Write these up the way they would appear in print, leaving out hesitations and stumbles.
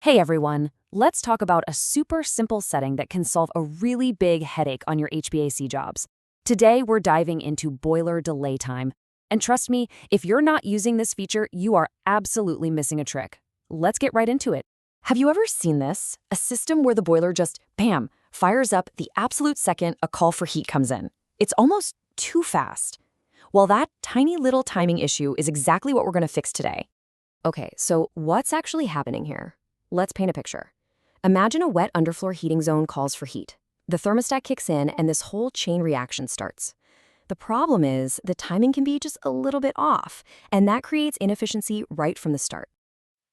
Hey everyone, let's talk about a super simple setting that can solve a really big headache on your HVAC jobs. Today, we're diving into boiler delay time. And trust me, if you're not using this feature, you are absolutely missing a trick. Let's get right into it. Have you ever seen this? A system where the boiler just, bam, fires up the absolute second a call for heat comes in. It's almost too fast. Well, that tiny little timing issue is exactly what we're going to fix today. Okay, so what's actually happening here? Let's paint a picture. Imagine a wet underfloor heating zone calls for heat. The thermostat kicks in and this whole chain reaction starts. The problem is the timing can be just a little bit off, and that creates inefficiency right from the start.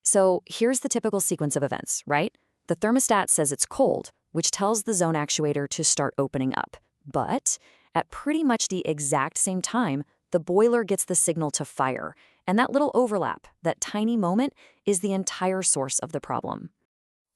So here's the typical sequence of events, right? The thermostat says it's cold, which tells the zone actuator to start opening up. But at pretty much the exact same time, the boiler gets the signal to fire, and that little overlap, that tiny moment, is the entire source of the problem.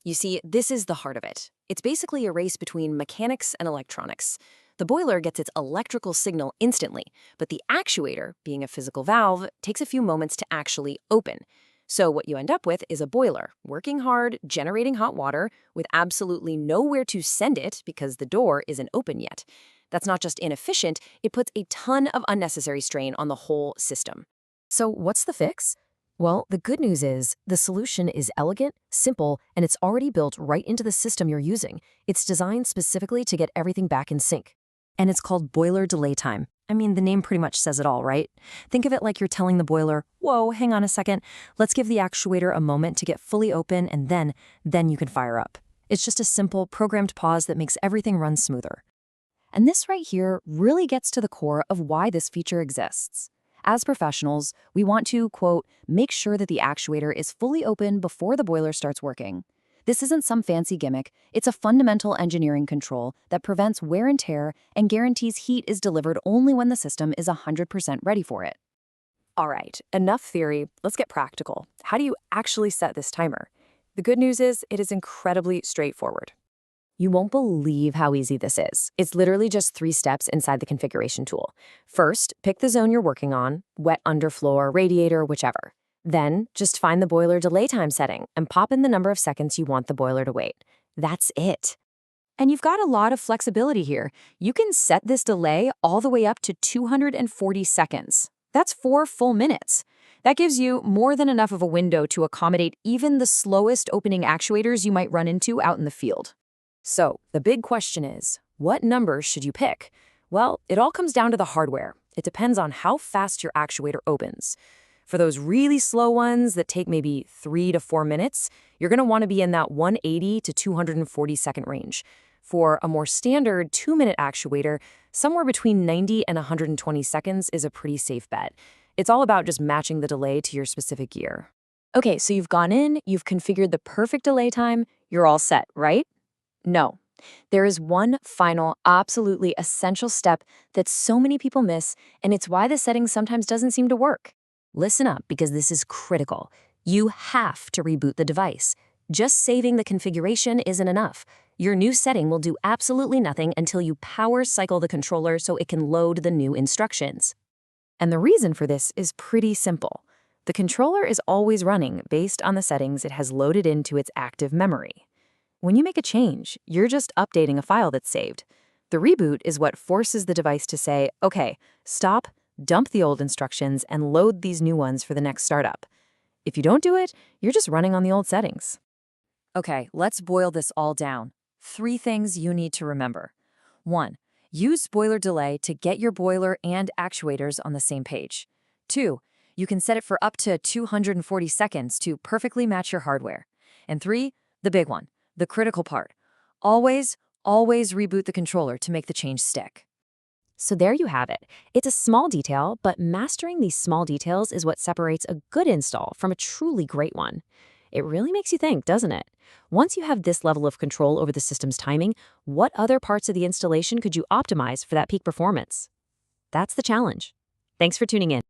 You see, this is the heart of it. It's basically a race between mechanics and electronics. The boiler gets its electrical signal instantly, but the actuator, being a physical valve, takes a few moments to actually open. So what you end up with is a boiler, working hard, generating hot water, with absolutely nowhere to send it because the door isn't open yet. That's not just inefficient, it puts a ton of unnecessary strain on the whole system. So what's the fix? Well, the good news is the solution is elegant, simple, and it's already built right into the system you're using. It's designed specifically to get everything back in sync. And it's called boiler delay time. I mean, the name pretty much says it all, right? Think of it like you're telling the boiler, whoa, hang on a second, let's give the actuator a moment to get fully open and then you can fire up. It's just a simple programmed pause that makes everything run smoother. And this right here really gets to the core of why this feature exists. As professionals, we want to, quote, make sure that the actuator is fully open before the boiler starts working. This isn't some fancy gimmick, it's a fundamental engineering control that prevents wear and tear and guarantees heat is delivered only when the system is 100% ready for it. All right, enough theory, let's get practical. How do you actually set this timer? The good news is it is incredibly straightforward. You won't believe how easy this is. It's literally just 3 steps inside the configuration tool. First, pick the zone you're working on, wet underfloor, radiator, whichever. Then, just find the boiler delay time setting and pop in the number of seconds you want the boiler to wait. That's it. And you've got a lot of flexibility here. You can set this delay all the way up to 240 seconds. That's 4 full minutes. That gives you more than enough of a window to accommodate even the slowest opening actuators you might run into out in the field. So, the big question is, what numbers should you pick? Well, it all comes down to the hardware. It depends on how fast your actuator opens. For those really slow ones that take maybe 3 to 4 minutes, you're going to want to be in that 180 to 240 second range. For a more standard 2-minute actuator, somewhere between 90 and 120 seconds is a pretty safe bet. It's all about just matching the delay to your specific gear. Okay, so you've gone in, you've configured the perfect delay time, you're all set, right? No. There is one final, absolutely essential step that so many people miss, and it's why the setting sometimes doesn't seem to work. Listen up, because this is critical. You have to reboot the device. Just saving the configuration isn't enough. Your new setting will do absolutely nothing until you power cycle the controller so it can load the new instructions. And the reason for this is pretty simple. The controller is always running based on the settings it has loaded into its active memory. When you make a change, you're just updating a file that's saved. The reboot is what forces the device to say, okay, stop, dump the old instructions, and load these new ones for the next startup. If you don't do it, you're just running on the old settings. Okay, let's boil this all down. 3 things you need to remember. 1. Use boiler delay to get your boiler and actuators on the same page. 2. You can set it for up to 240 seconds to perfectly match your hardware. And 3, the big one. The critical part. Always reboot the controller to make the change stick. So there you have it. It's a small detail, but mastering these small details is what separates a good install from a truly great one. It really makes you think, doesn't it? Once you have this level of control over the system's timing, what other parts of the installation could you optimize for that peak performance? That's the challenge. Thanks for tuning in.